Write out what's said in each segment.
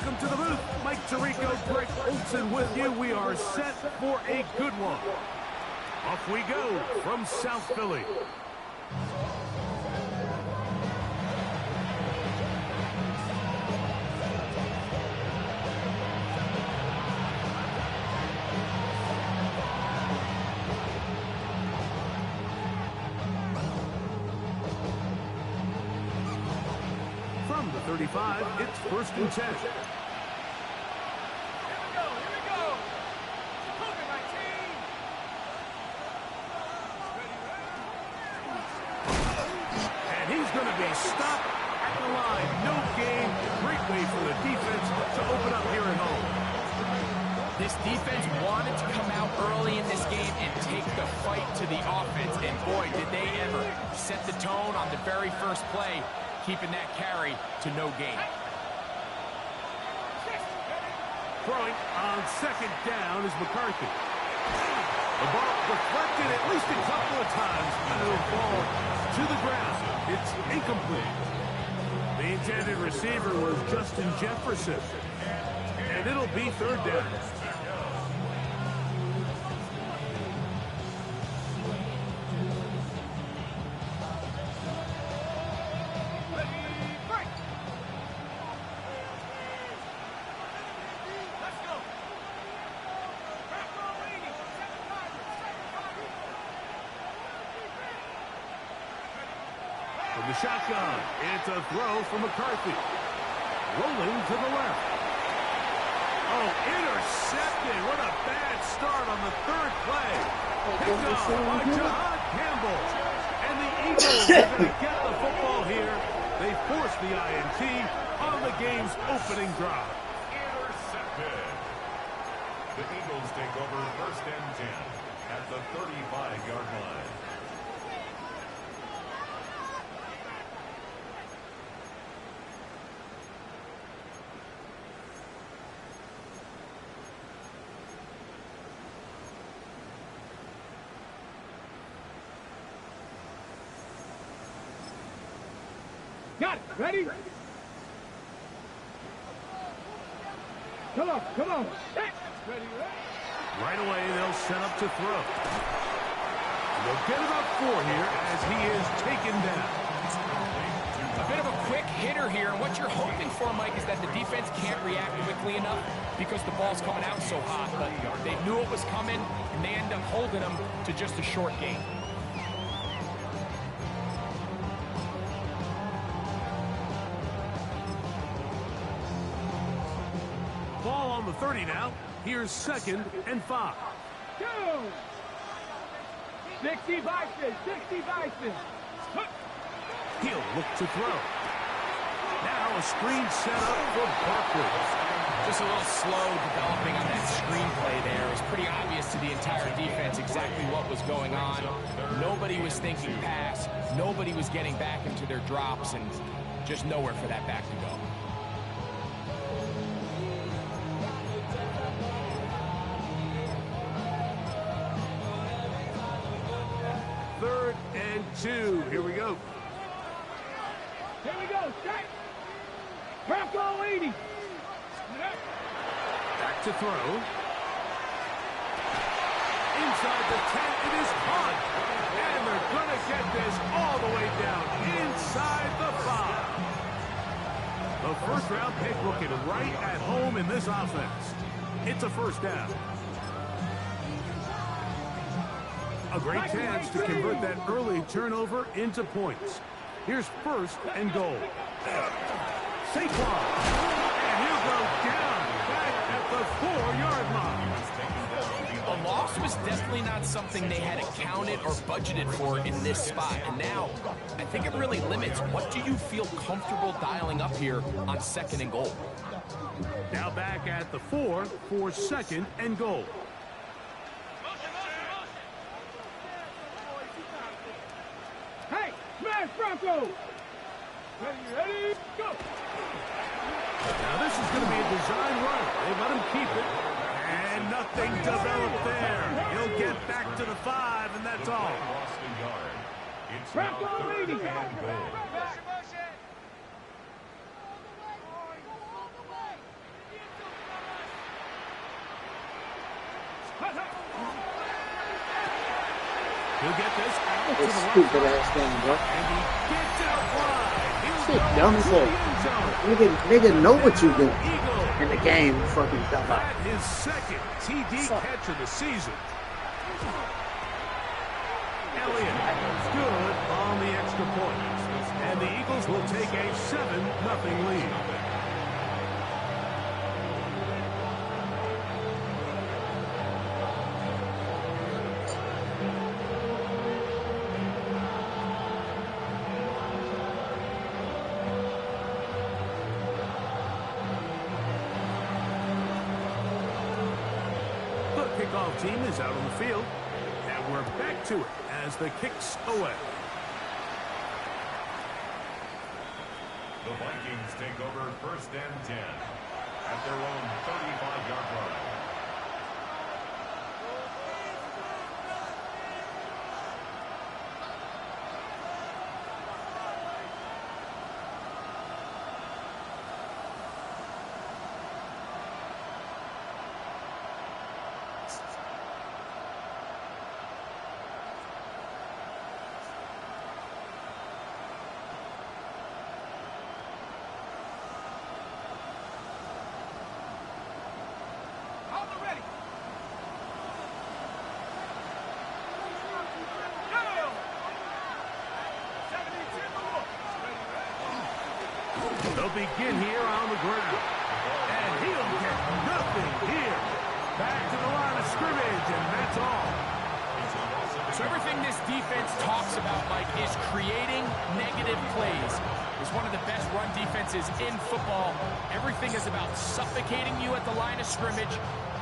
Welcome to the booth. Mike Tirico, Greg Olson with you. We are set for a good one. Off we go from South Philly. From the 35, it's 1st and 10. Stop at the line. No gain. Great way for the defense to open up here at home. This defense wanted to come out early in this game and take the fight to the offense. And boy, did they ever set the tone on the very first play, keeping that carry to no gain. Throwing on 2nd down is McCarthy. The ball deflected at least a couple of times, and it'll fall to the ground. It's incomplete. The intended receiver was Justin Jefferson, and it'll be 3rd down. From the shotgun, it's a throw from McCarthy. Rolling to the left. Oh, intercepted. What a bad start on the 3rd play. Picked off by Jahad Campbell. And the Eagles are going to get the football here. They force the INT on the game's opening drive. Intercepted. The Eagles take over 1st and 10 at the 35-yard line. Got it. Ready? Come on, come on. Set. Ready, ready. Right away, they'll set up to throw. They'll get about 4 here as he is taken down. A bit of a quick hitter here, and what you're hoping for, Mike, is that the defense can't react quickly enough because the ball's coming out so hot. But they knew it was coming, and they end up holding them to just a short gain. Ball on the 30 now. Here's 2nd and 5. Go! 60 Bison, 60 Bison. He'll look to throw. Now a screen set up for Barkley. Just a little slow developing on that screenplay there. It was pretty obvious to the entire defense exactly what was going on. Nobody was thinking pass. Nobody was getting back into their drops, and just nowhere for that back to go. Third and 2. Here we go. Here we go. Strike. Bronco 80. Back to throw. Inside the 10, it is caught. And they're going to get this all the way down inside the 5. The first-round pick looking right at home in this offense. It's a 1st down. A great chance to convert that early turnover into points. Here's 1st and goal. Saquon. And he'll go down back at the 4-yard line. A loss was definitely not something they had accounted or budgeted for in this spot. And now, I think it really limits. What do you feel comfortable dialing up here on 2nd and goal? Now back at the 4 for 2nd and goal. Hey, smash Bronco. Ready, go. Now this is going to be a design run. They let him keep it. And nothing developed there. He'll get back to the 5, and that's all. Bronco 80. He'll get this out to This the left stupid side. ass game, bro. And he gets out wide. He'll Shit, go dumb to as the hell. end zone. Nigga know what you do Eagle. in the game, you fucking dumb. That his second TD catch of the season. Elliott good on the extra point. And the Eagles will take a 7-0 lead. The kickoff team is out on the field. And we're back to it as the kick's away. The Vikings take over 1st and 10 at their own 35-yard line. They'll begin here on the ground. And he'll get nothing here. Back to the line of scrimmage, and that's all. So everything this defense talks about, Mike, is creating negative plays. It's one of the best run defenses in football. Everything is about suffocating you at the line of scrimmage,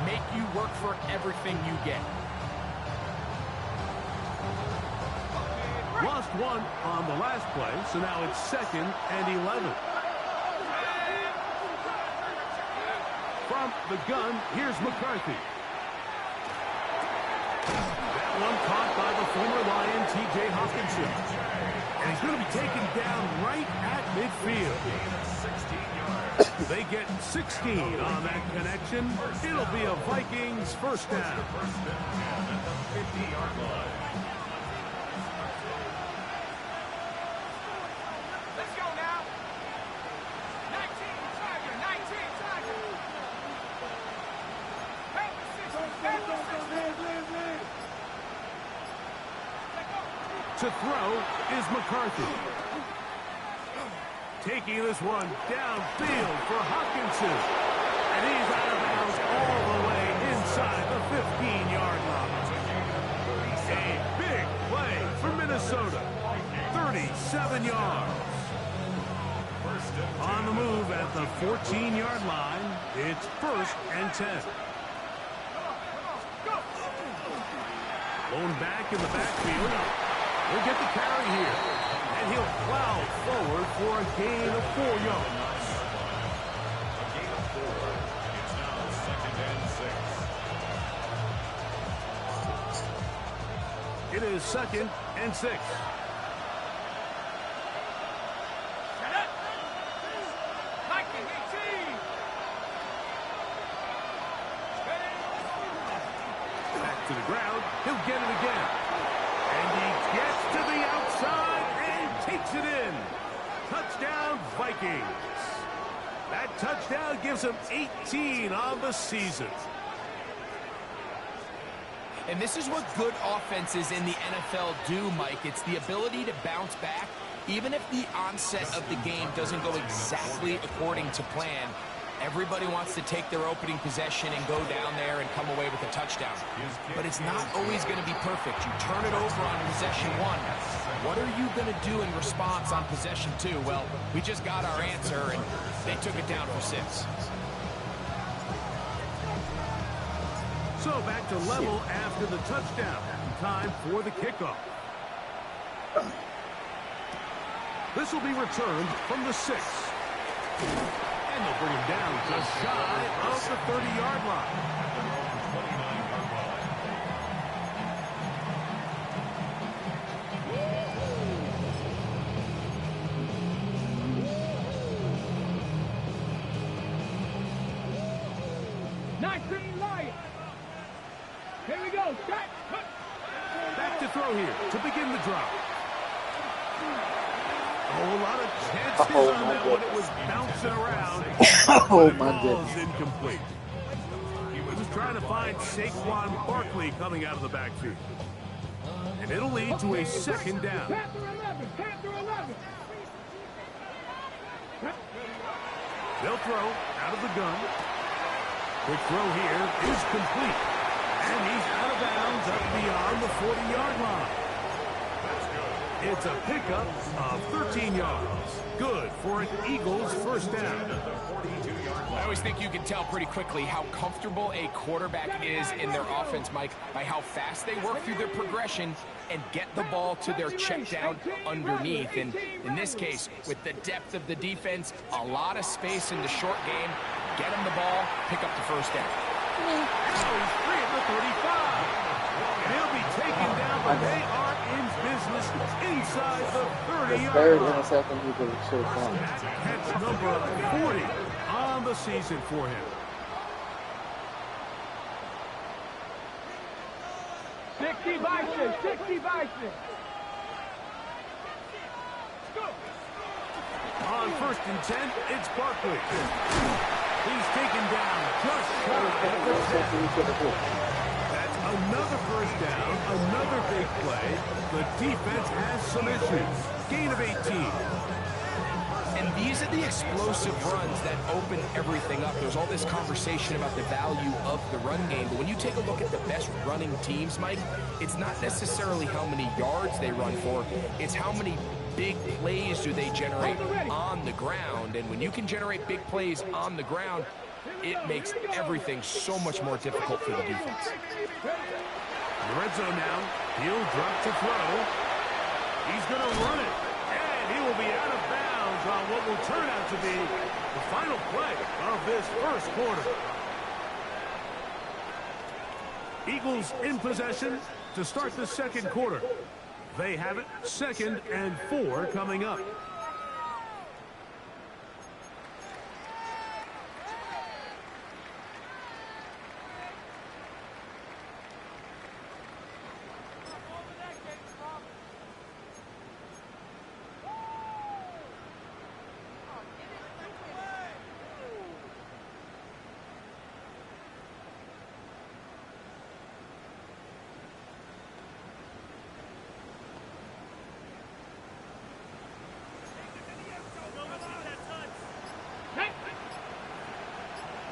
make you work for everything you get. Lost one on the last play, so now it's 2nd and 11. From the gun, here's McCarthy. That one caught by the former Lion, T.J. Hawkinson. And he's going to be taken down right at midfield. They get 16 on that connection. It'll be a Vikings first down. 50-yard line. Let's go now. 19, Tiger, 19, Tiger. To throw is McCarthy. Taking this one downfield for Hawkinson. And he's out of bounds all the way inside the 15-yard line. A big play for Minnesota. 37 yards. On the move at the 14-yard line, it's 1st and 10. Blown back in the backfield. He'll get the carry here. And he'll plow forward for a gain of 4 yards. A gain of 4. It's now 2nd and 6. It is 2nd and 6. Back to the ground. He'll get it again. And he gets to the outside and takes it in. Touchdown, Vikings. That touchdown gives him 18 on the season. And this is what good offenses in the NFL do, Mike. It's the ability to bounce back, even if the onset of the game doesn't go exactly according to plan. Everybody wants to take their opening possession and go down there and come away with a touchdown. But it's not always going to be perfect. You turn it over on possession 1. What are you going to do in response on possession 2? Well, we just got our answer, and they took it down for 6. So back to level after the touchdown. Time for the kickoff. This will be returned from the 6. And they'll bring him down just shy of the 30-yard line. 29-yard line. Lions. Here we go. Set. Back to throw here to begin the drop. Oh, a lot of chances on that one. It was bouncing around. Oh, but my ball's goodness. incomplete. He was trying to find Saquon Barkley coming out of the backfield. And it'll lead to a second down. They'll throw out of the gun. Quick throw here is complete. And he's out of bounds up beyond the 40-yard line. It's a pickup of 13 yards. Good for an Eagles first down. I always think you can tell pretty quickly how comfortable a quarterback is in their offense, Mike, by how fast they work through their progression and get the ball to their check down underneath. And in this case, with the depth of the defense, a lot of space in the short game, get them the ball, pick up the first down. Oh, he's free at the 35. And he'll be taken down, but they are in business inside the 30-yard Third line. interception he should have thrown. Catch number 40 on the season for him. 60 Bison, 60 Bison. On 1st and 10, it's Barkley. He's taken down just short of the 10. That's another first down, another big play. The defense has some issues. Gain of 18. And these are the explosive runs that open everything up. There's all this conversation about the value of the run game, but when you take a look at the best running teams, Mike, it's not necessarily how many yards they run for, it's how many big plays do they generate on the ground. And when you can generate big plays on the ground, it makes everything so much more difficult for the defense. In the red zone now, he'll drop to throw. He's going to run it, and he will be out of bounds on what will turn out to be the final play of this first quarter. Eagles in possession to start the second quarter. They have it 2nd and 4 coming up.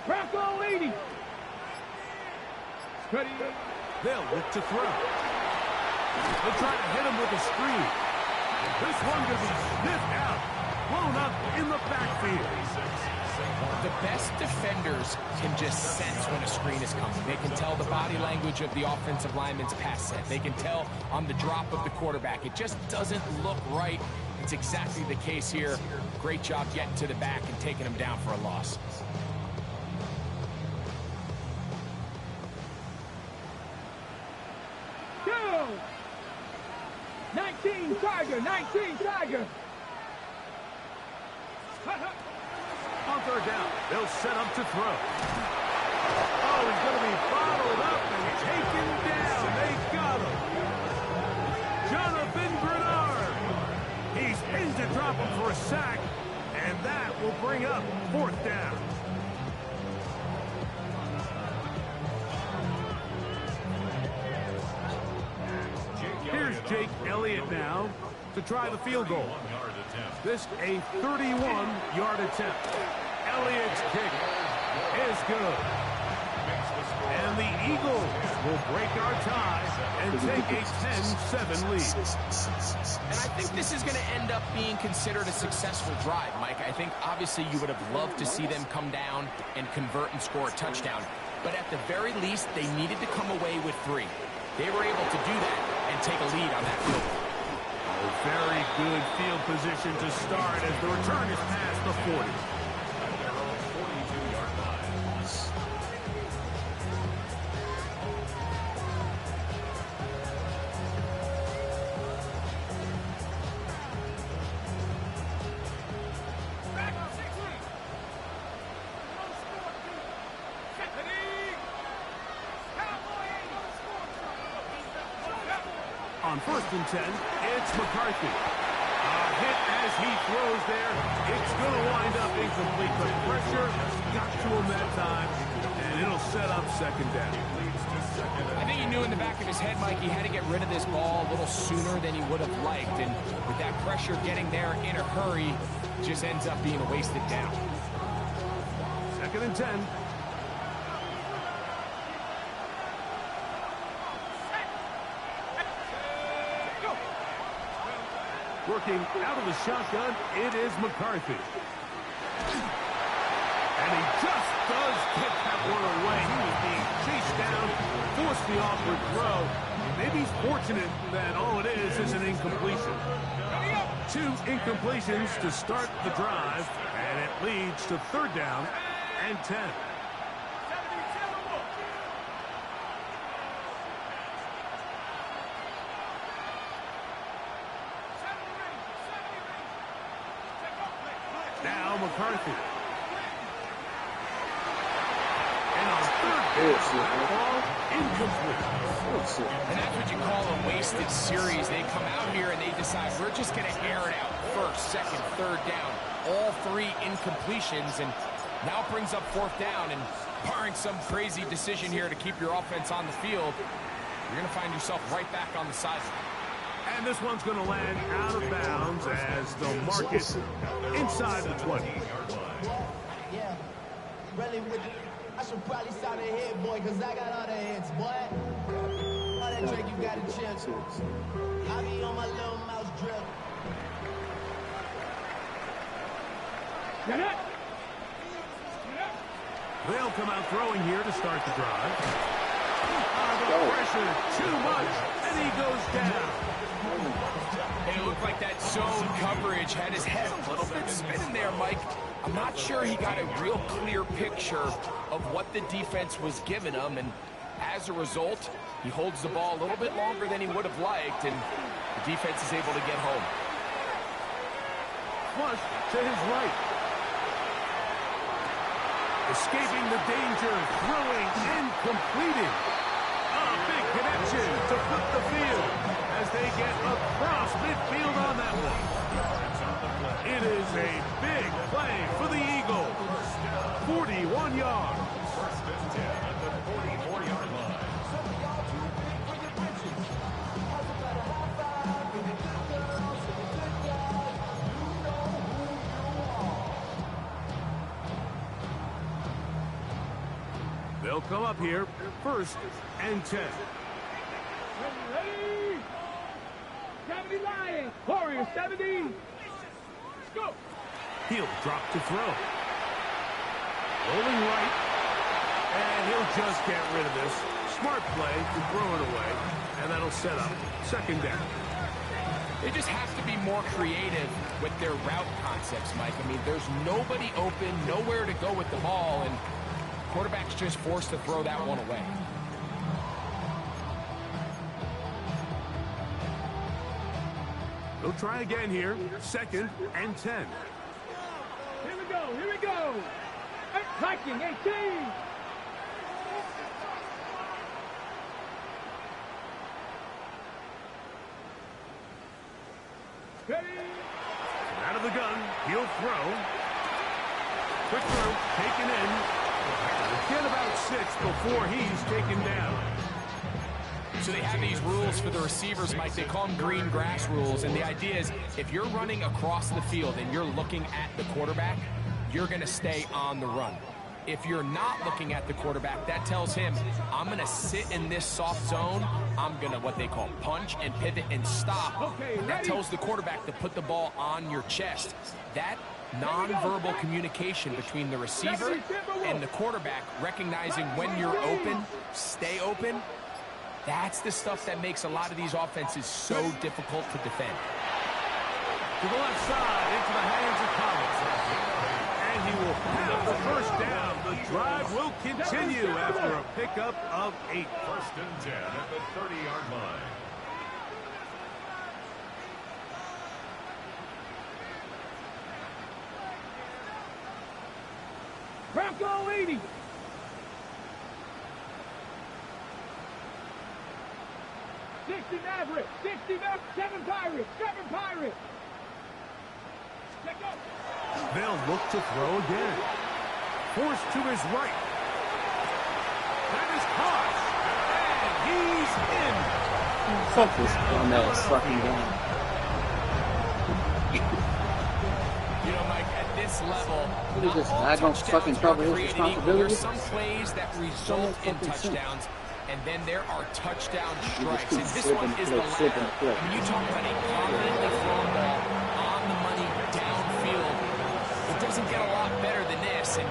Bronco 80. Ready. They'll look to throw. They'll try to hit him with a screen. This one could be sniffed out, blown up in the backfield. The best defenders can just sense when a screen is coming. They can tell the body language of the offensive lineman's pass set. They can tell on the drop of the quarterback. It just doesn't look right. It's exactly the case here. Great job getting to the back and taking him down for a loss. Go. 19 Tiger, 19 Tiger. On third down, they'll set up to throw. Oh, he's going to be bottled up and taken down. They got him. Jonathan Bernard. He's in to drop him for a sack, and that will bring up 4th down. Here's Jake Elliott now to try the field goal. This a 31-yard attempt. Elliott's kick is good. And the Eagles will break our tie and take a 10-7 lead. And I think this is going to end up being considered a successful drive, Mike. I think obviously you would have loved to see them come down and convert and score a touchdown. But at the very least, they needed to come away with 3. They were able to do that and take a lead on that field. A very good field position to start as the return is past the 40. On 1st and 10, it's McCarthy. Hit as he throws there. It's going to wind up incomplete. The pressure got to him that time, and it'll set up 2nd down. I think he knew in the back of his head, Mike, he had to get rid of this ball a little sooner than he would have liked. And with that pressure getting there in a hurry, just ends up being a wasted down. 2nd and 10. Working out of the shotgun, it is McCarthy. And he just does get that one away. He was being chased down, forced the awkward throw. Maybe he's fortunate that all it is an incompletion. 2 incompletions to start the drive, and it leads to 3rd down and 10. Now McCarthy. And on 3rd down, ball incomplete. And that's what you call a wasted series. They come out here and they decide we're just going to air it out 1st, 2nd, 3rd down. All 3 incompletions, and now brings up 4th down. And barring some crazy decision here to keep your offense on the field, you're going to find yourself right back on the sideline. And this one's going to land out of bounds as they'll mark it inside the 20. Yeah, really, I should probably start a hit, boy, because I got all the hits, boy. All that Drake, you got a chance. I be on my little mouse drip. They'll come out throwing here to start the drive. The pressure too much, and he goes down. It looked like that zone coverage had his head a little bit spinning there, Mike. I'm not sure he got a real clear picture of what the defense was giving him, and as a result, he holds the ball a little bit longer than he would have liked, and the defense is able to get home. Flush to his right. Escaping the danger, throwing and completing. A big connection to flip the field as they get across midfield on that one. It is a big play for the Eagles. 41 yards. 1st and 10 at the 44-yard line. They'll come up here, 1st and 10. Ready? 70 Lions. Warriors 70. Let's go. He'll drop to throw. Rolling right. And he'll just get rid of this. Smart play to throw it away. And that'll set up 2nd down. They just have to be more creative with their route concepts, Mike. I mean, there's nobody open, nowhere to go with the ball, and quarterback's just forced to throw that one away. They'll try again here. 2nd and 10. Here we go. Here we go. Attacking 18. Ready? Out of the gun. He'll throw. Quick throw. Taken in. Get about 6 before he's taken down. So they have these rules for the receivers, Mike. They call them green grass rules. And the idea is if you're running across the field and you're looking at the quarterback, you're going to stay on the run. If you're not looking at the quarterback, that tells him, I'm going to sit in this soft zone. I'm going to what they call punch and pivot and stop. Okay, and that tells the quarterback to put the ball on your chest. That nonverbal communication between the receiver and the quarterback, recognizing when you're open, stay open, that's the stuff that makes a lot of these offenses so difficult to defend. To the left side, into the hands of Collins. And he will have the 1st down. The drive will continue after a pickup of 8. 1st and 10 at the 30-yard line. Bronco 80. 60 Maverick. 60 Maverick. 7 Pirates. 7 Pirates. Check up. They'll look to throw again. Forced to his right. That is caught. And he's in. Fuck this dumbass fucking game. You know, Mike, at this level, What is this? not all I don't touchdowns fucking are cover his created equal. responsibility. There's some plays that result in fucking sense. touchdowns, and then there are touchdown You strikes. just And keep this slipping, one is flip, the slipping, latter. flip. I mean, you talk about a confidently thrown ball on the money downfield. It doesn't get a lot better than this, and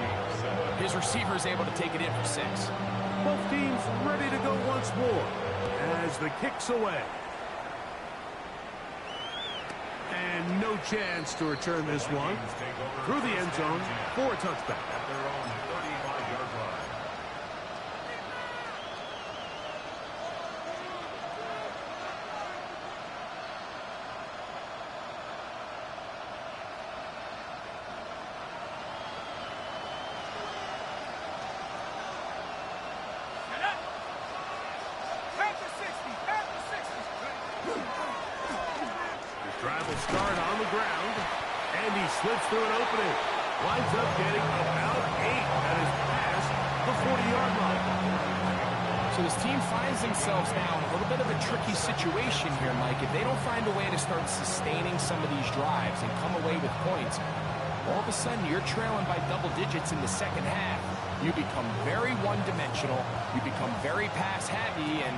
his receiver is able to take it in for 6. Both teams ready to go once more as the kick's away. And no chance to return this one through the end zone for a touchback. At their own 35-yard line. Set up. Panther 60. Panther 60. His drive will start on the ground, and he slips through an opening. Winds up getting about 8 at his past the 40-yard line. So this team finds themselves now in a little bit of a tricky situation here, Mike. If they don't find a way to start sustaining some of these drives and come away with points, all of a sudden you're trailing by double digits in the second half. You become very one-dimensional. You become very pass-heavy, and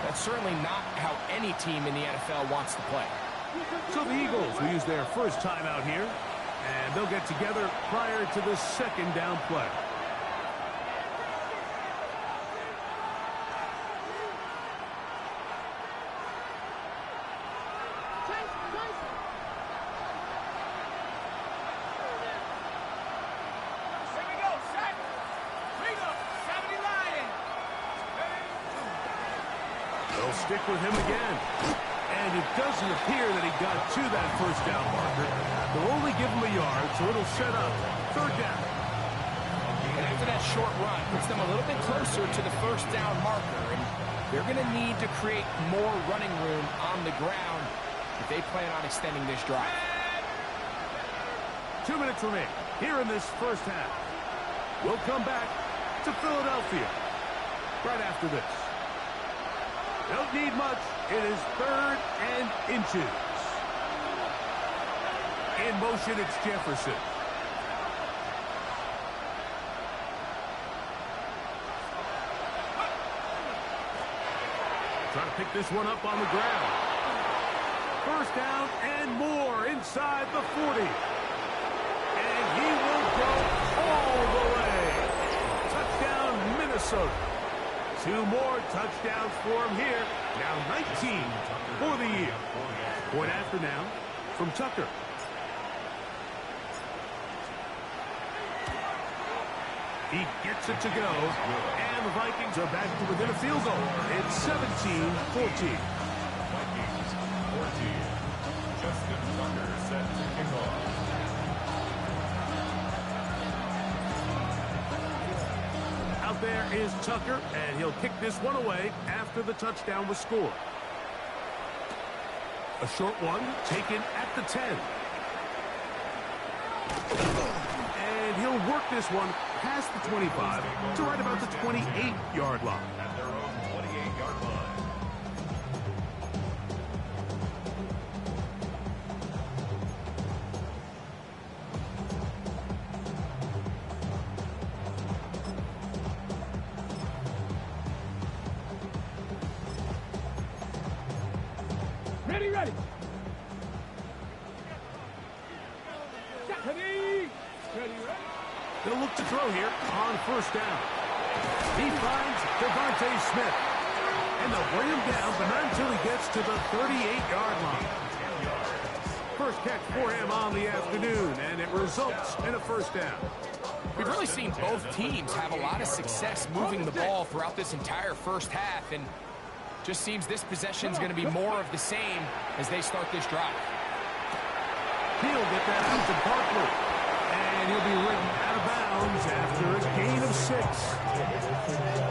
that's certainly not how any team in the NFL wants to play. So the Eagles will use their first time out here, and they'll get together prior to the second down play. Here we go. Set. Freedom. 70 Lion. They'll stick with him again. And it doesn't appear that he got to that first down marker. They'll only give him a yard, so it'll set up third down. And after that short run, puts them a little bit closer to the first down marker. And they're going to need to create more running room on the ground if they plan on extending this drive. 2 minutes remain here in this first half. We'll come back to Philadelphia right after this. Don't need much. It is 3rd and inches. In motion, it's Jefferson. Trying to pick this one up on the ground. First down and more inside the 40. And he will go all the way. Touchdown, Minnesota. 2 more touchdowns for him here. Now 19 for the year. Point after now from Tucker. He gets it to go. And the Vikings are back to within a field goal. It's 17-14. Vikings 14. Justin Tucker set to kick off. Out there is Tucker, and he'll kick this one away after the touchdown was scored. A short one taken at the 10. And he'll work this one past the 25 to right about the 28-yard line. At their own 28-yard line. Ready, ready. Ready. Ready, ready. They'll look to throw here on first down. He finds Devontae Smith. And they'll bring him down, but not until he gets to the 38-yard line. First catch for him on the afternoon, and it results in a first down. We've really seen both teams have a lot of success moving the ball throughout this entire first half, and just seems this possession is going to be more of the same as they start this drive. He'll get that out to Barkley, and he'll be ridden out of bounds after a gain of 6.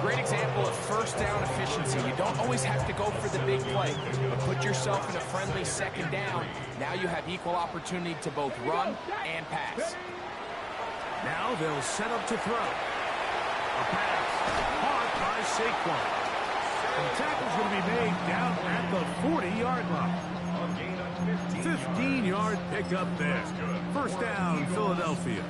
Great example of first down efficiency. You don't always have to go for the big play, but put yourself in a friendly second down. Now you have equal opportunity to both run and pass. Now they'll set up to throw. A pass. Caught by Saquon. And the tackle's going to be made down at the 40-yard line. 15-yard pickup there. First down, Philadelphia.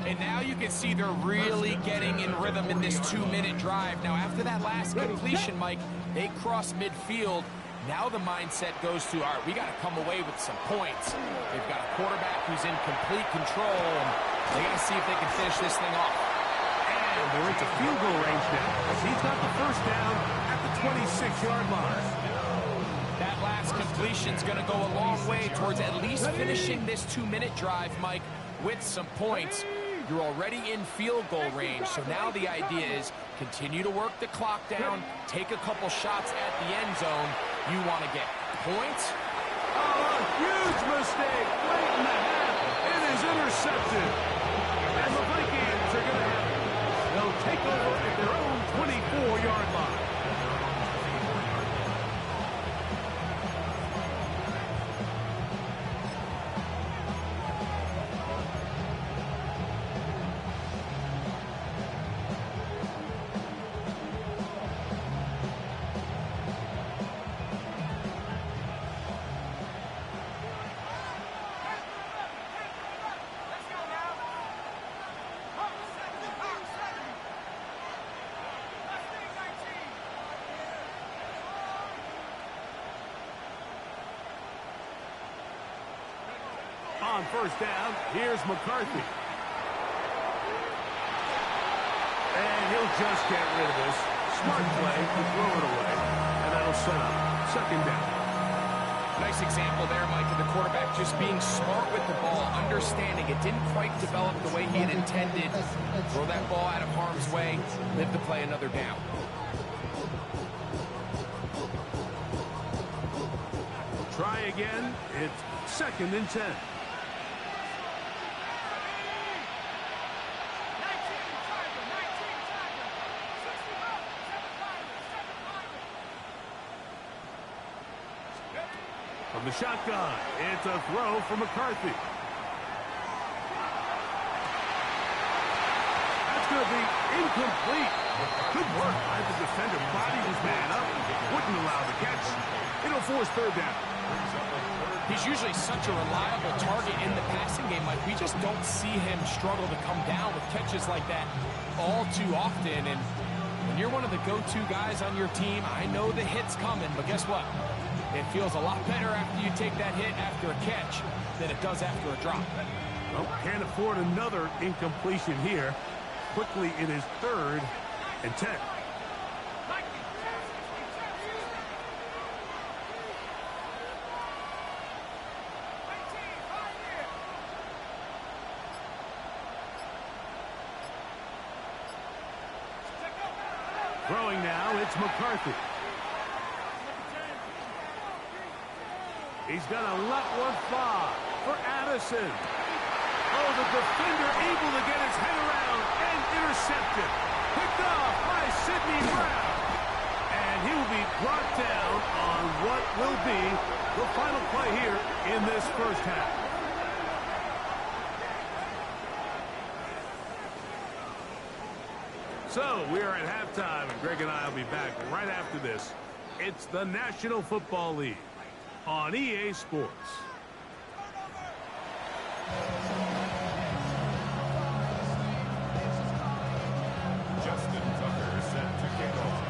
And now you can see they're really getting in rhythm in this 2-minute drive. Now, after that last completion, Mike, they cross midfield. Now the mindset goes to, all right, we got to come away with some points. They've got a quarterback who's in complete control, and they got to see if they can finish this thing off. And they're into field goal range now, as he's got the first down at the 26-yard line. That last completion's going to go a long way towards at least finishing this 2-minute drive, Mike, with some points. You're already in field goal range, so now the idea is continue to work the clock down, take a couple shots at the end zone. You want to get points. Oh, a huge mistake late in the half. It is intercepted. And the Vikings are going to have it. They'll take over at their own 24-yard line. On first down, here's McCarthy. And he'll just get rid of this. Smart play to throw it away. And that'll set up second down. Nice example there, Mike, of the quarterback just being smart with the ball, understanding it didn't quite develop the way he had intended. Throw that ball out of harm's way, live to play another down. Try again. It's second and 10. From the shotgun, it's a throw for McCarthy. That's going to be incomplete. Good work by the defender. Bodied his man up. Wouldn't allow the catch. It'll force third down. He's usually such a reliable target in the passing game. Like, we just don't see him struggle to come down with catches like that all too often. And when you're one of the go-to guys on your team, I know the hit's coming, but guess what? It feels a lot better after you take that hit after a catch than it does after a drop. Well, can't afford another incompletion here. Quickly, it is third and 10. Throwing now, it's McCarthy. He's going to let one fly for Addison. Oh, the defender able to get his head around and intercepted. Picked off by Sidney Brown. And he will be brought down on what will be the final play here in this first half. So we are at halftime, and Greg and I will be back right after this. It's the National Football League on EA Sports. Justin Tucker set to kick off.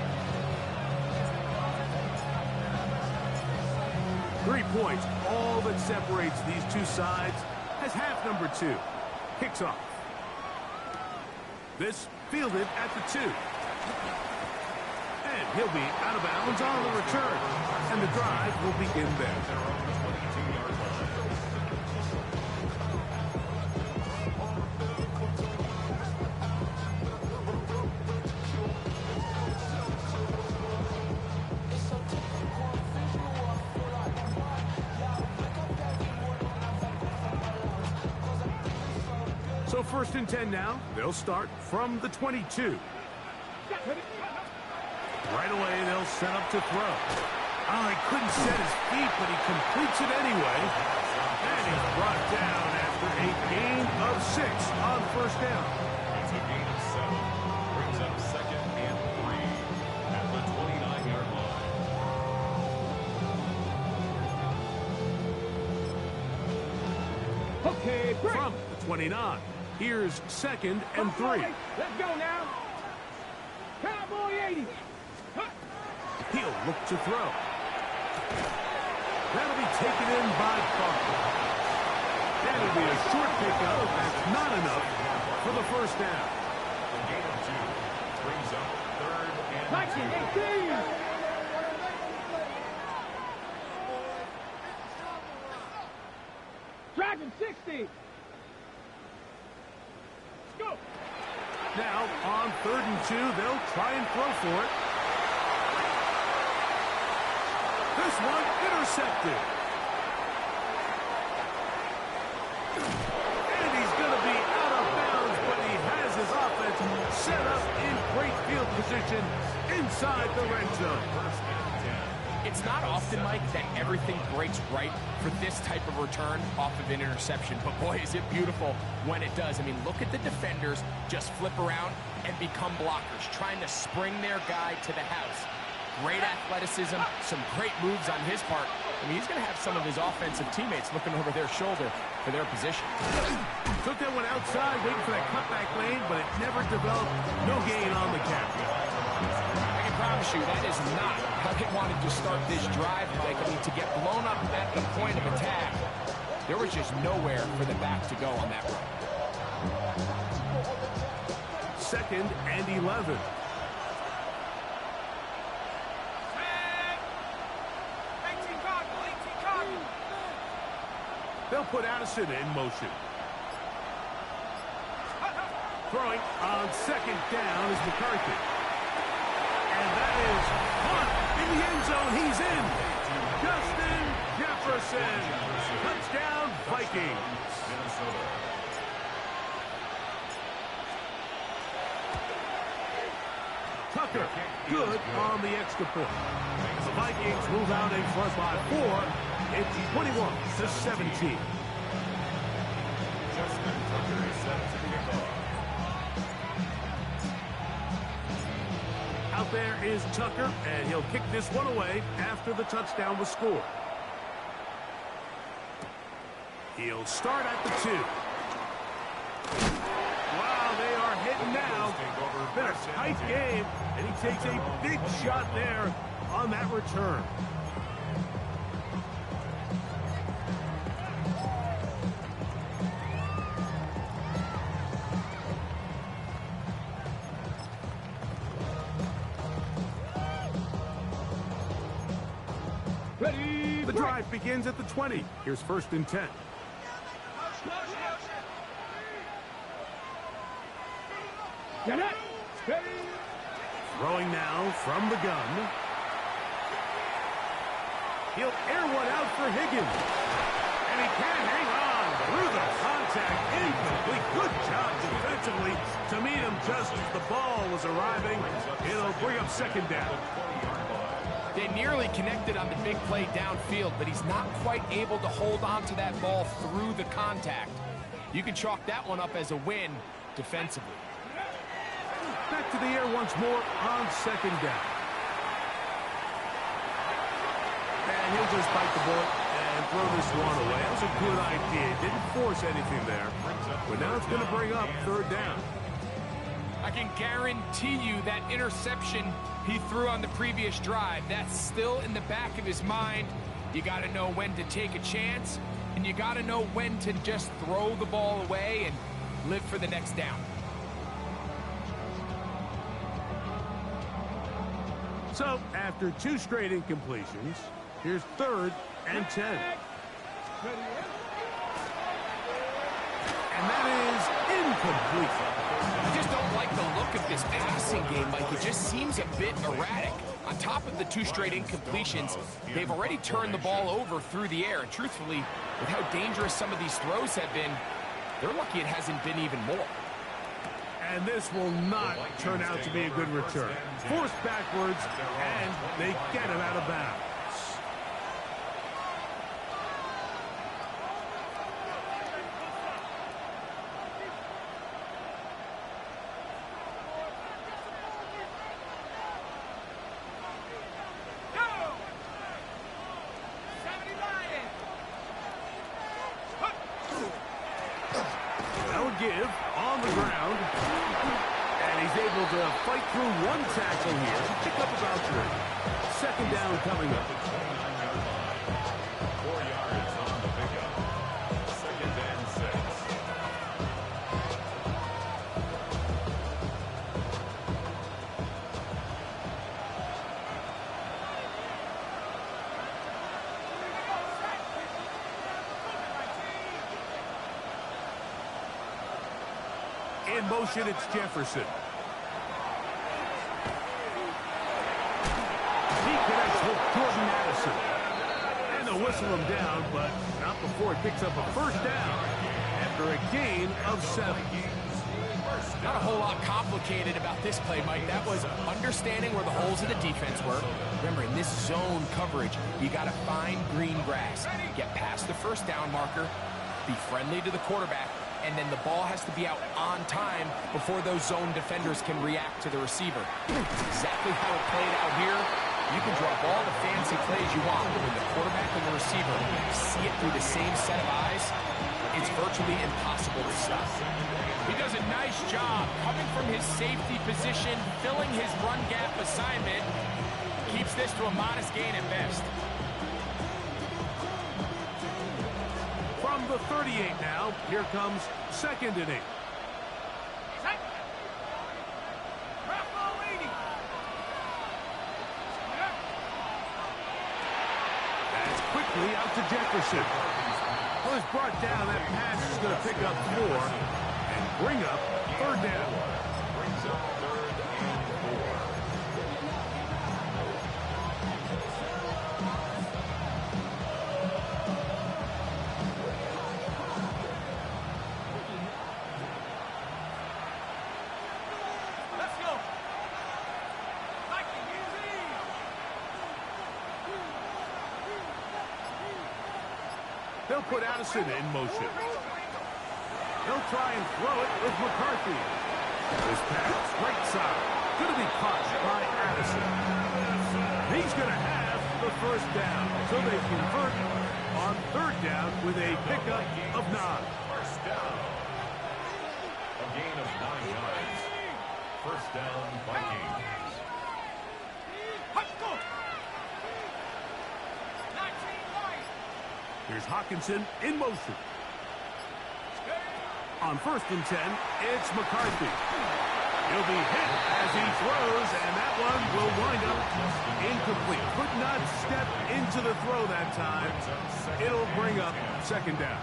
3 points, all that separates these two sides, as half number 2 kicks off. This fielded at the 2. And he'll be out of bounds on the return. And the drive will begin there. So first and 10 now. They'll start from the 22. Right away, they'll set up to throw. Oh, he couldn't set his feet, but he completes it anyway. And he's brought down after a gain of 6 on first down. It's a gain of 7. Brings up second and 3 at the 29-yard line. Okay, break. From the 29, here's second and 3. Let's go now. Cowboy 80. He'll look to throw. That'll be taken in by Barkley. That'll be a short pickup. That's not enough for the first down. The gain of 2 brings up third and 2. 18. Driving 60. Go. Now, on third and 2, they'll try and throw for it. This one intercepted. And he's going to be out of bounds, but he has his offense set up in great field position inside the red zone. First and 10. It's not often, Mike, that everything breaks right for this type of return off of an interception. But boy, is it beautiful when it does. I mean, look at the defenders just flip around and become blockers, trying to spring their guy to the house. Great athleticism, some great moves on his part. I mean, he's going to have some of his offensive teammates looking over their shoulder for their position. Took that one outside, waiting for that cutback lane, but it never developed. No gain on the catch. I can promise you that is not how they wanted to start this drive, Mike. I mean, to get blown up at the point of attack, there was just nowhere for the back to go on that run. Second and 11. They'll put Addison in motion. Throwing on second down is McCarthy. And that is caught in the end zone. He's in. Justin Jefferson. Touchdown, Vikings. Minnesota. Tucker, good on the extra point. The Vikings move out in front by 4. It's 21-17. Justin Tucker is set to kick off. Out there is Tucker, and he'll kick this one away after the touchdown was scored. He'll start at the 2. Wow, they are hitting now. Been a tight game, and he takes a big shot there on that return. Ready. The drive begins at the 20. Here's first and 10. Get it. Ready. Throwing now from the gun. He'll air one out for Higgins. And he can't hang on through the contact. Incomplete. Good job defensively to meet him just as the ball was arriving. It'll bring up second down. They nearly connected on the big play downfield, but he's not quite able to hold on to that ball through the contact. You can chalk that one up as a win defensively. Back to the air once more on second down. And he'll just bite the bullet and throw this one away. That was a good idea. Didn't force anything there. But now it's going to bring up third down. I can guarantee you that interception he threw on the previous drive, that's still in the back of his mind. You got to know when to take a chance, and you got to know when to just throw the ball away and live for the next down. So, after 2 straight incompletions, here's third and 10. And that is incomplete. I just don't like the look of this passing game, Mike. It just seems a bit erratic. On top of the 2 straight incompletions, they've already turned the ball over through the air. And truthfully, with how dangerous some of these throws have been, They're lucky it hasn't been even more. And this will not turn out to be a good return. Forced backwards, and they get him out of bounds. Give on the ground, and he's able to fight through one tackle here to pick up about 3. Second down coming up. 4 yards on the pickup. 2nd and 6. In motion, it's Jefferson. He connects with Jordan Addison. And they'll whistle him down, but not before he picks up a first down after a gain of 7. Not a whole lot complicated about this play, Mike. That was understanding where the holes of the defense were. Remember, in this zone coverage, you got to find green grass. Get past the first down marker, be friendly to the quarterback, and then the ball has to be out on time before those zone defenders can react to the receiver. That's exactly how it played out here. You can draw up all the fancy plays you want, but when the quarterback and the receiver see it through the same set of eyes, it's virtually impossible to stop. He does a nice job coming from his safety position, filling his run gap assignment. Keeps this to a modest gain at best. From the 38 now, here comes 2nd and 8. That's quickly out to Jefferson. Was brought down. That pass is going to pick up 4 and bring up 3rd down. Brings up 3rd and 4. They'll put Addison in motion. They'll try and throw it with McCarthy. This pass, right side, going to be caught by Addison. He's going to have the first down, so they convert on 3rd down with a pickup of 9. First down. A gain of 9 yards. First down, Vikings. Here's Hawkinson in motion. On 1st and 10, it's McCarthy. He'll be hit as he throws, and that one will wind up incomplete. Could not step into the throw that time. It'll bring up 2nd down.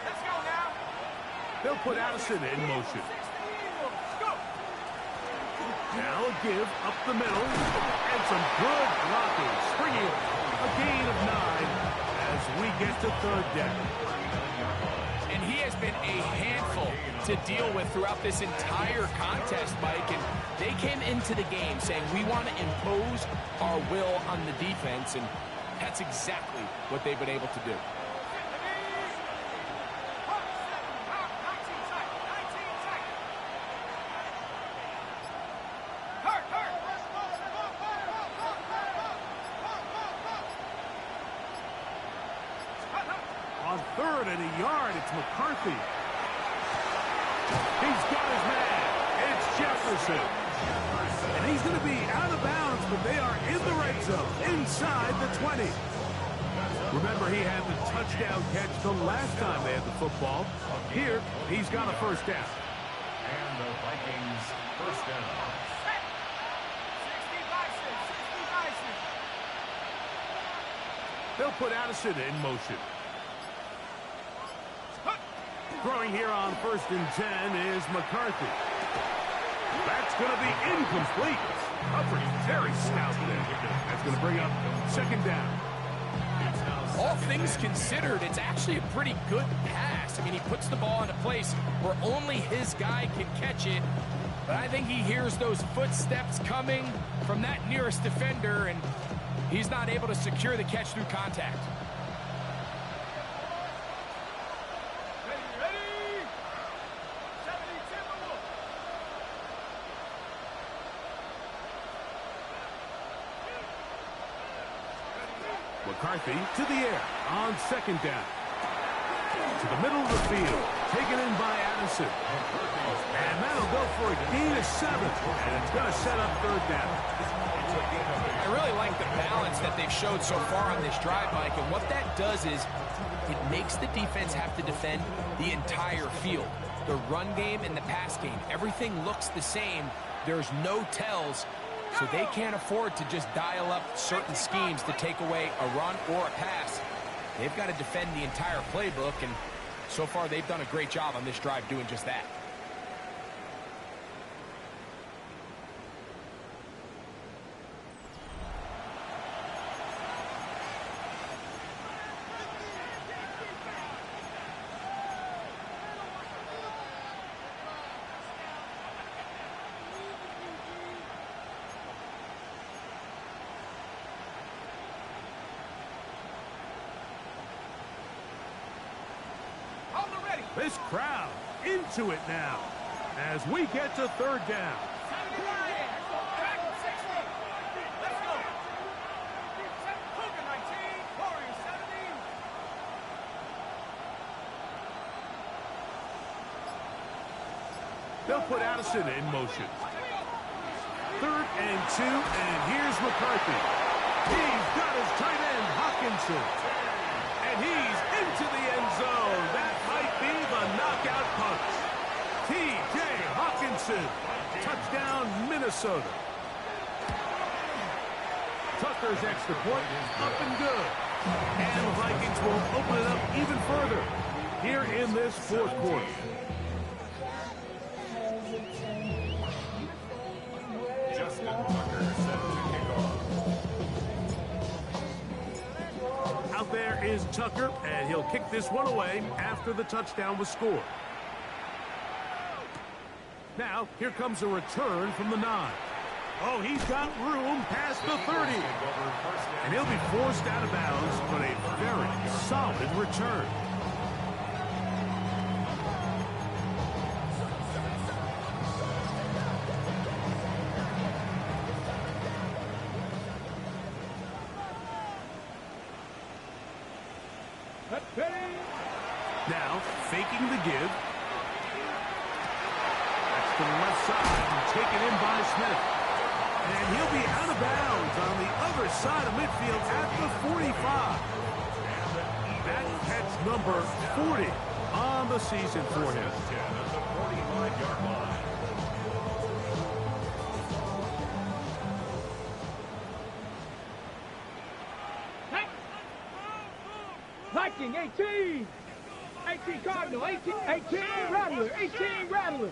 Let's go now. They'll put Addison in motion. Now a give up the middle, and some good blocking. Springing a gain of 9 as we get to 3rd down. And he has been a handful to deal with throughout this entire contest, Mike. And they came into the game saying, we want to impose our will on the defense, and that's exactly what they've been able to do. On 3rd and a yard, it's McCarthy. He's got his man. It's Jefferson. And he's going to be out of bounds, but they are in the red zone, inside the 20. Remember, he had the touchdown catch the last time they had the football. Here, he's got a first down. And the Vikings first down. They'll put Addison in motion. Throwing here on 1st and 10 is McCarthy. That's going to be incomplete. Coverage very stout there. That's going to bring up 2nd down. It's now all things considered, it's actually a pretty good pass. I mean, he puts the ball in a place where only his guy can catch it. But I think he hears those footsteps coming from that nearest defender, and he's not able to secure the catch through contact. McCarthy to the air on second down. To the middle of the field. Taken in by Addison. And that'll go for a gain of 7. And it's going to set up third down. I really like the balance that they've showed so far on this drive, Mike. And what that does is it makes the defense have to defend the entire field. The run game and the pass game. Everything looks the same. There's no tells. So they can't afford to just dial up certain schemes to take away a run or a pass. They've got to defend the entire playbook, and so far they've done a great job on this drive doing just that. This crowd into it now as we get to third down. They'll put Addison in motion. 3rd and 2, and here's McCarthy. He's got his tight end, Hawkinson. And he's into the end zone. That might be the knockout punch. T.J. Hawkinson. Touchdown, Minnesota. Tucker's extra point is up and good. And the Vikings will open it up even further here in this 4th quarter. Out there is Tucker, and he'll kick this one away after the touchdown was scored. Now, here comes a return from the 9. Oh, he's got room past the 30. And he'll be forced out of bounds, but a very solid return. Now, faking the give. That's to the left side and taken in by Smith. And he'll be out of bounds on the other side of midfield at the 45. That catch number 40 on the season for him. At the 45-yard line. Viking 18. 18 Cardinal, 18 Rattler, 18 Rattler.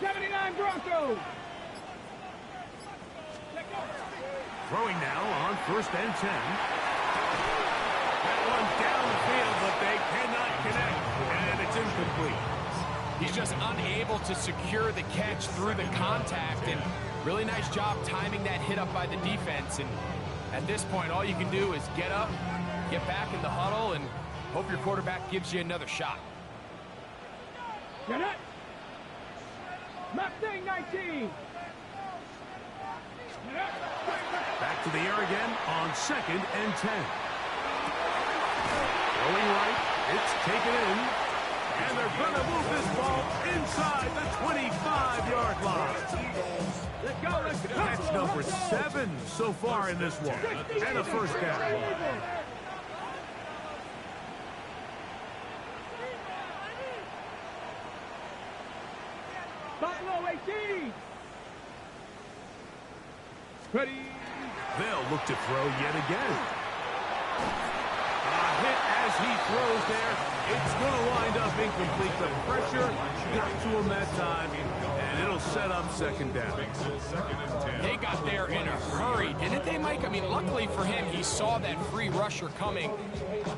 79 Broncos. Throwing now on 1st and 10. That one down the field, but they cannot connect, and it's incomplete. He's just unable to secure the catch through the contact, and really nice job timing that hit up by the defense. And at this point, all you can do is get up, get back in the huddle, and hope your quarterback gives you another shot. Get it. Mustang 19. Back to the air again on 2nd and 10. Going right, it's taken in, and they're going to move this ball inside the 25-yard line. Let's go, let's go. Catch number 7 so far in this one, and a first down. Buffalo 18. Ready. They'll look to throw yet again. A hit as he throws there. It's going to wind up incomplete. The pressure got to him that time, and It'll set up second down. They got there in a hurry, didn't they, Mike? I mean, luckily for him, he saw that free rusher coming,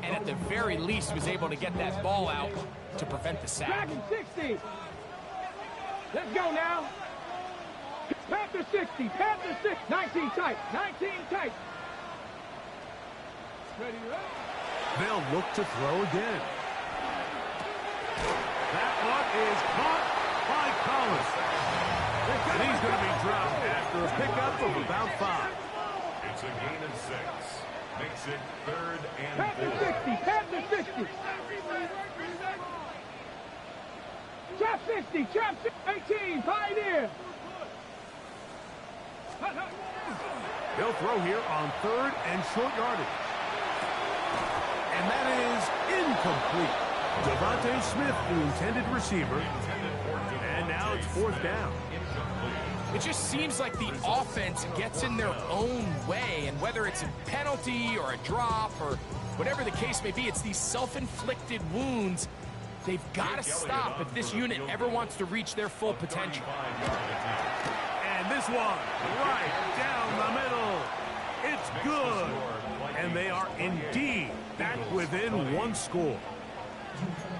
and at the very least was able to get that ball out to prevent the sack. Dragon 60. Let's go now. Panther 60. Panther 6. 19 tight. 19 tight. Ready to run. They'll look to throw again. That one is caught by Collins. And he's going to be dropped after a pickup of about 5. It's a gain of 6. Makes it 3rd and Panther 4. 60. Panther 60. Trap 60. Trap 18. Pioneer. He'll throw here on 3rd and short yardage. And that is incomplete. Devontae Smith, the intended receiver. And now it's 4th down. It just seems like the offense gets in their own way, and whether it's a penalty or a drop or whatever the case may be, it's these self-inflicted wounds. They've got to stop if this unit ever wants to reach their full potential. And this one, right down the middle. It's good. And they are indeed back within 1 score.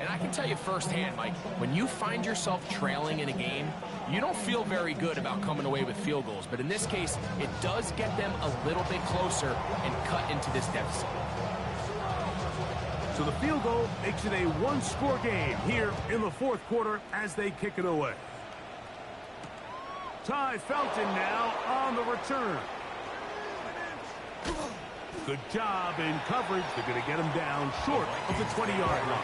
And I can tell you firsthand, Mike, when you find yourself trailing in a game, you don't feel very good about coming away with field goals. But in this case, it does get them a little bit closer and cut into this deficit. So the field goal makes it a 1-score game here in the 4th quarter as they kick it away. Ty Felton now on the return. Good job in coverage. They're going to get him down short of the 20-yard line.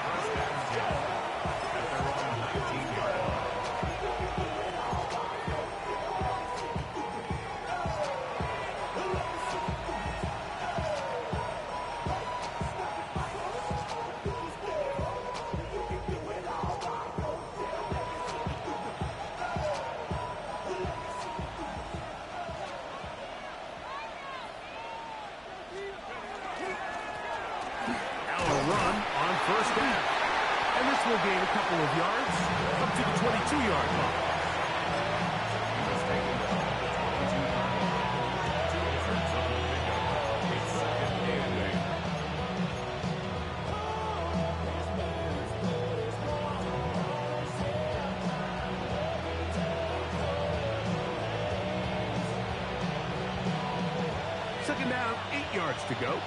Will gain a couple of yards up to the 22-yard line. Second down, 8 yards to go.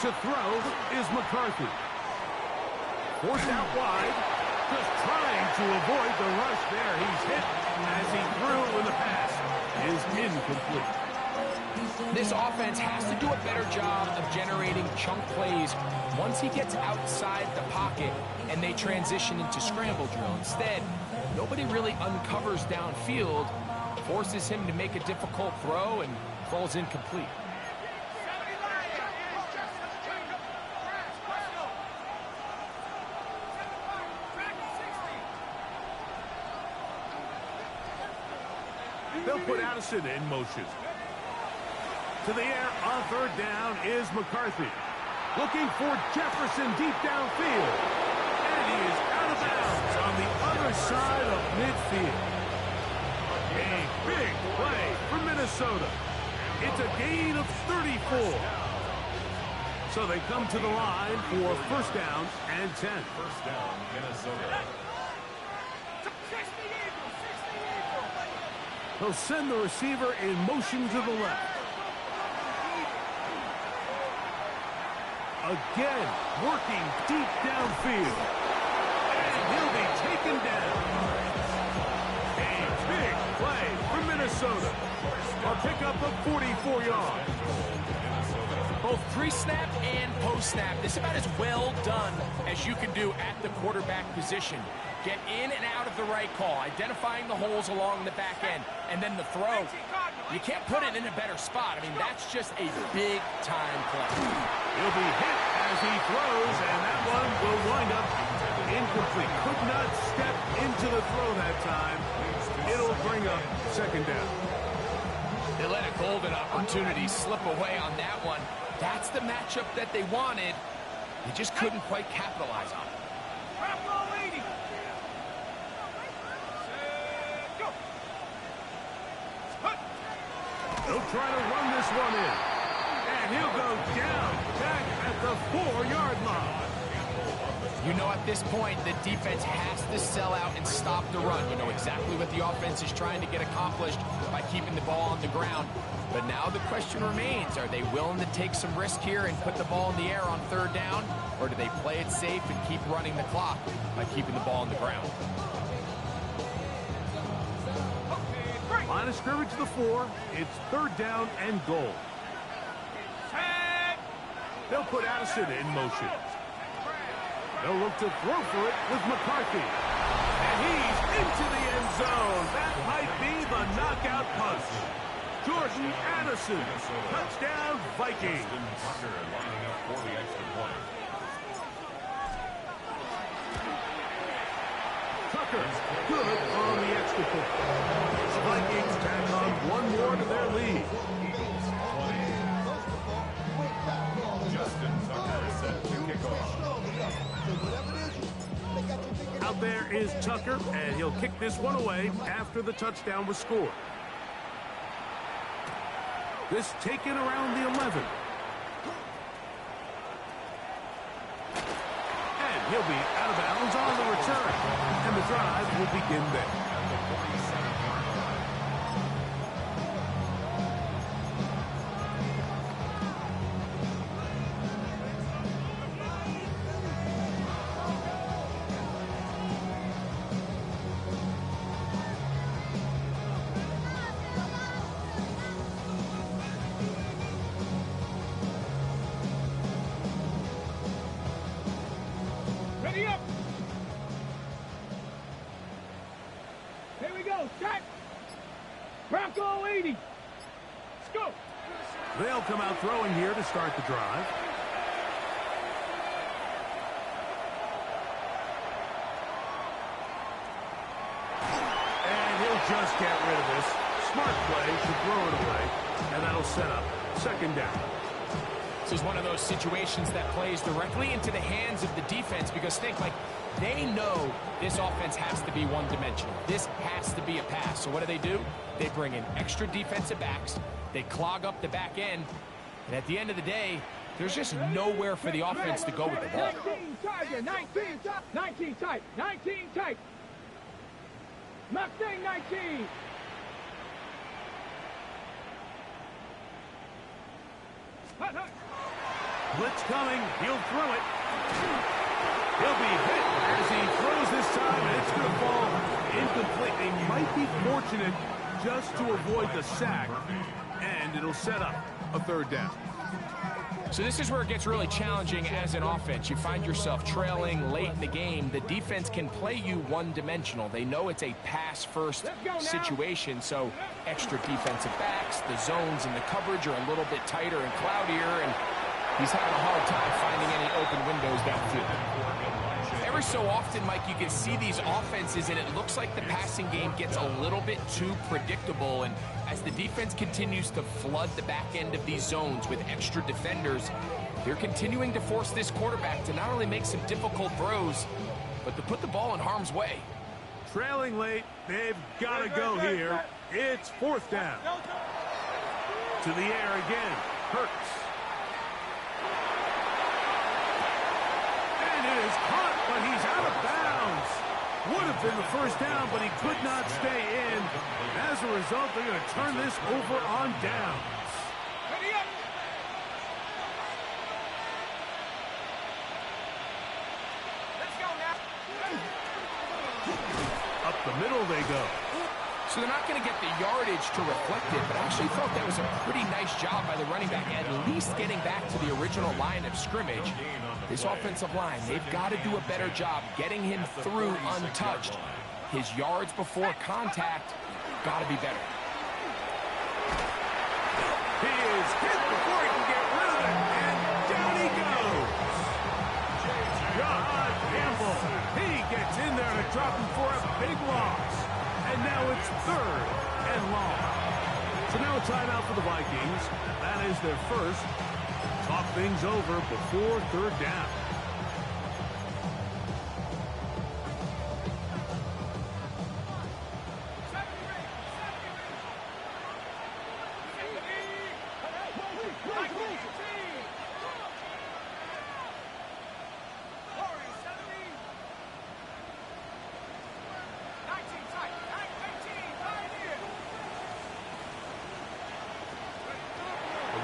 To throw is McCarthy. Forced out wide, just trying to avoid the rush there. He's hit as he threw when the pass is incomplete. This offense has to do a better job of generating chunk plays once he gets outside the pocket and they transition into scramble drill. Instead, nobody really uncovers downfield, forces him to make a difficult throw, and falls incomplete. They'll put Addison in motion. To the air on 3rd down is McCarthy. Looking for Jefferson deep downfield. And he is out of bounds on the other side of midfield. A big play for Minnesota. It's a gain of 34. So they come to the line for 1st down and 10. 1st down, Minnesota. He'll send the receiver in motion to the left. Again, working deep downfield. And he'll be taken down. A big play for Minnesota. A pickup of 44 yards. Both pre-snap and post-snap, this is about as well done as you can do at the quarterback position. Get in and out of the right call, identifying the holes along the back end, and then the throw. You can't put it in a better spot. I mean, that's just a big-time play. He'll be hit as he throws, and that one will wind up incomplete. Could not step into the throw that time. It'll bring up 2nd down. They let a golden opportunity slip away on that one. That's the matchup that they wanted. They just couldn't quite capitalize on it. They'll try to run this one in. And he'll go down back at the 4-yard line. You know, at this point, the defense has to sell out and stop the run. You know exactly what the offense is trying to get accomplished by keeping the ball on the ground. But now the question remains, are they willing to take some risk here and put the ball in the air on 3rd down? Or do they play it safe and keep running the clock by keeping the ball on the ground? Line of scrimmage to the 4. It's 3rd down and goal. They'll put Addison in motion. They'll look to throw for it with McCarthy. And he's into the end zone. That might be the knockout punch. Jordan Addison, touchdown Vikings. Tucker, good on the extra point. The Vikings tack on one more to their lead. Justin Tucker is set to kick off. Out there is Tucker, and he'll kick this one away after the touchdown was scored. This taken around the 11. And he'll be out of bounds on the return. And the drive will begin there. Ready up. Here we go. Set. Bronco 80. Let's go. They'll come out throwing here to start the drive. And he'll just get rid of this. Smart play to throw it away. And that'll set up 2nd down. This is one of those situations that plays directly into the hands of the defense because think, like, they know this offense has to be one-dimensional. This has to be a pass. So what do? They bring in extra defensive backs. They clog up the back end. And at the end of the day, there's just nowhere for the offense to go with the ball. 19 tight. 19 tight. 19 tight. Mustang 19. Hut, hut. Blitz coming. He'll throw it. He'll be hit as he throws this time, and it's going to fall incomplete. They might be fortunate just to avoid the sack, and it'll set up a 3rd down. So this is where it gets really challenging as an offense. You find yourself trailing late in the game. The defense can play you one-dimensional. They know it's a pass-first situation, so extra defensive backs, the zones and the coverage are a little bit tighter and cloudier, and he's having a hard time finding any open windows downfield. Every so often, Mike, you can see these offenses, and it looks like the passing game gets a little bit too predictable, and as the defense continues to flood the back end of these zones with extra defenders, they're continuing to force this quarterback to not only make some difficult throws, but to put the ball in harm's way. Trailing late, they've got to go here. It's 4th down. To the air again, Hurts. And it is caught, but he's out of bounds. Would have been the 1st down, but he could not stay in. As a result, they're going to turn this over on downs. Ready up. Let's go now. Up the middle they go. So they're not going to get the yardage to reflect it, but I actually thought that was a pretty nice job by the running back, at least getting back to the original line of scrimmage. This offensive line, they've got to do a better job getting him through untouched. His yards before contact got to be better. He is hit before he can get rid of it, and down he goes. John Campbell, he gets in there to drop him for a big loss. And now it's 3rd and long. So now a timeout for the Vikings. That is their first. Talk things over before third down.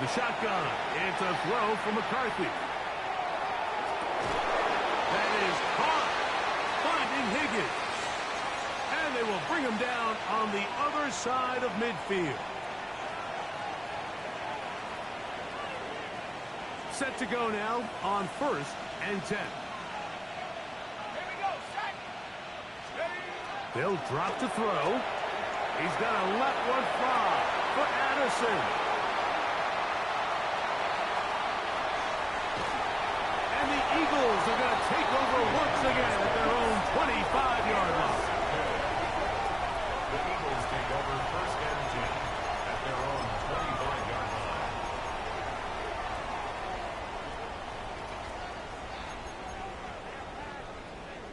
The shotgun. It's a throw for McCarthy. That is caught. Finding Higgins. And they will bring him down on the other side of midfield. Set to go now on 1st and 10. They'll drop to throw. He's going to let one fly for Addison. Eagles are going to take over once again at their own 25-yard line. The Eagles take over 1st and 10 at their own 25-yard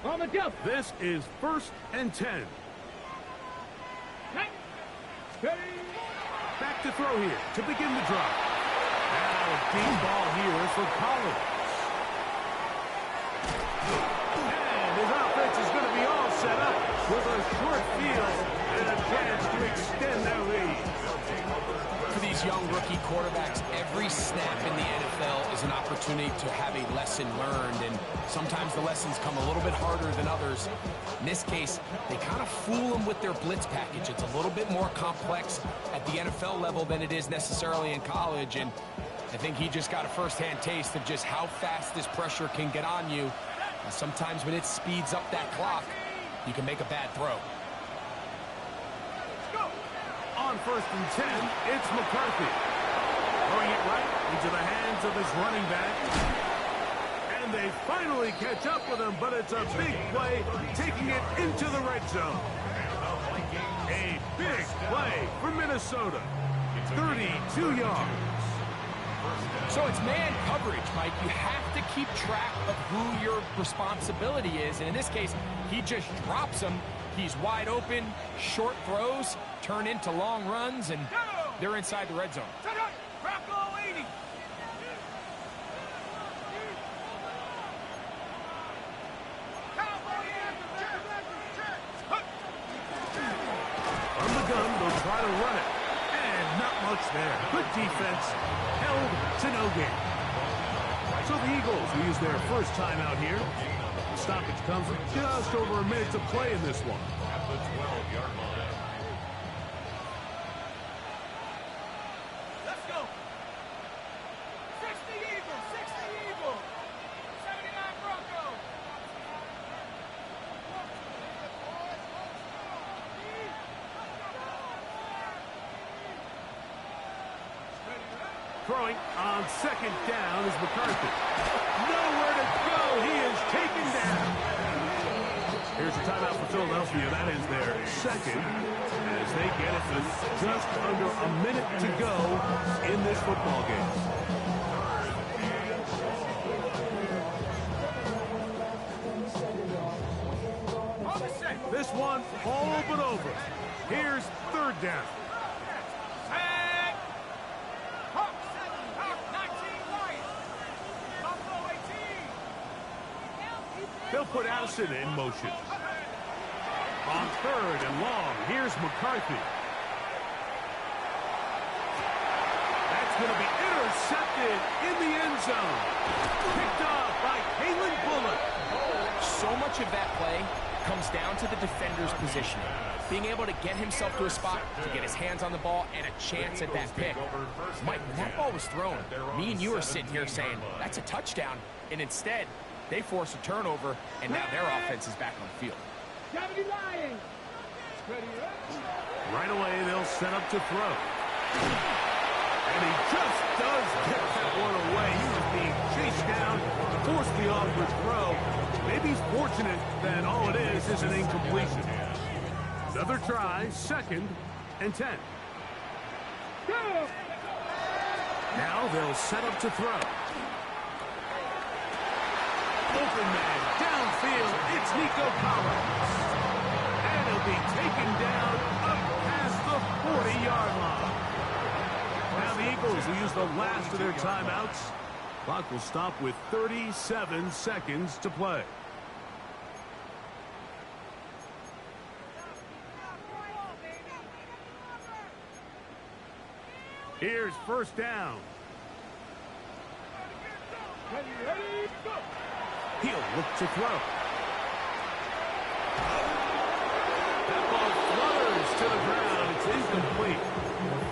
line. On the jump. This is 1st and 10. Back to throw here to begin the drive. Now a deep ball here for Collins. And his offense is going to be all set up with a short field and a chance to extend their lead. For these young rookie quarterbacks, every snap in the NFL is an opportunity to have a lesson learned, and sometimes the lessons come a little bit harder than others. In this case, they kind of fool them with their blitz package. It's a little bit more complex at the NFL level than it is necessarily in college, and I think he just got a first-hand taste of just how fast this pressure can get on you. And sometimes when it speeds up that clock, you can make a bad throw. On 1st and 10, it's McCarthy. Throwing it right into the hands of his running back. And they finally catch up with him, but it's a big play, taking it into the red zone. A big play for Minnesota. 32 yards. So it's man coverage, Mike. You have to keep track of who your responsibility is. And in this case, he just drops him. He's wide open. Short throws turn into long runs, and they're inside the red zone. From the gun, they'll try to run it. And not much there. Good defense. Held to no gain. So the Eagles will use their first timeout here. The stoppage comes with just over a minute to play in this one. At the 12-yard line. Let's go. 60 Eagles, 60 Eagles. 79 Broncos. Throwing on 2nd down is McCarthy. Nowhere to go. He is taken down. Here's a timeout for Philadelphia. That is their 2nd as they get it with just under a minute to go in this football game. This one all but over. Here's 3rd down. They'll put Addison in motion. On 3rd and long, here's McCarthy. That's going to be intercepted in the end zone. Picked off by Kalen Bullock. So much of that play comes down to the defender's positioning. Being able to get himself to a spot, to get his hands on the ball, and a chance at that pick. Mike, when that ball was thrown, me and you are sitting here saying, that's a touchdown. And instead, they force a turnover, and now their offense is back on the field. Right away, they'll set up to throw. And he just does get that one away. He was being chased down, forced the awkward throw. Maybe he's fortunate that all it is an incompletion. Another try, 2nd and 10. Now they'll set up to throw. Open man, downfield, it's Nico Collins. And he'll be taken down up past the 40-yard line. Now the Eagles will use the last of their timeouts. Clock will stop with 37 seconds to play. Here's first down. Ready, go. He'll look to throw. That ball flutters to the ground. It's incomplete.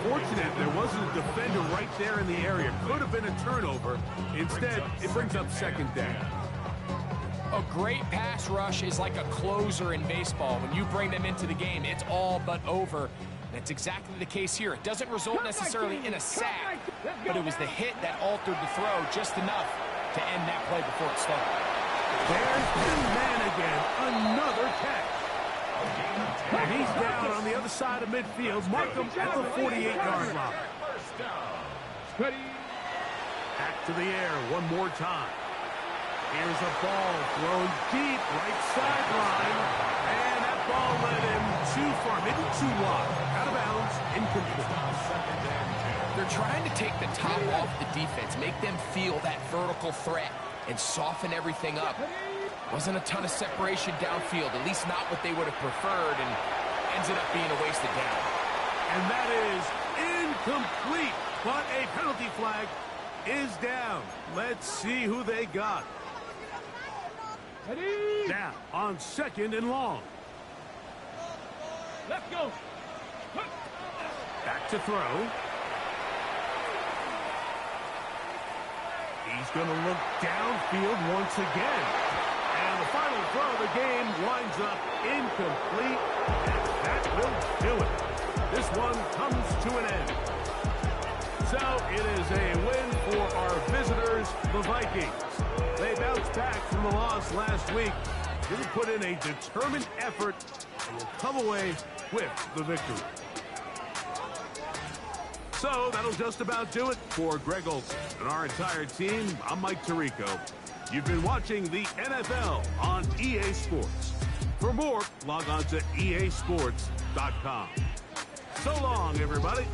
Fortunate there wasn't a defender right there in the area. Could have been a turnover. Instead, it brings up second down. A great pass rush is like a closer in baseball. When you bring them into the game, it's all but over. That's exactly the case here. It doesn't result necessarily in a sack, but it was the hit that altered the throw just enough to end that play before it started. There's the man again. Another catch. And he's down on the other side of midfield. Mark him at the 48-yard line. Ready. Back to the air one more time. Here's a ball thrown deep right sideline. And that ball led him too far, maybe too wide. Out of bounds, incomplete. They're trying to take the top off the defense, make them feel that vertical threat, and soften everything up. Wasn't a ton of separation downfield, at least not what they would have preferred, and ends up being a wasted down. And that is incomplete, but a penalty flag is down. Let's see who they got. Ready. Now on second and long. Let's go. Back to throw. He's going to look downfield once again. And the final throw of the game winds up incomplete. And that will do it. This one comes to an end. So it is a win for our visitors, the Vikings. They bounced back from the loss last week. They put in a determined effort and will come away with the victory. So that'll just about do it for Greg Olson and our entire team. I'm Mike Tirico. You've been watching the NFL on EA Sports. For more, log on to easports.com. So long, everybody.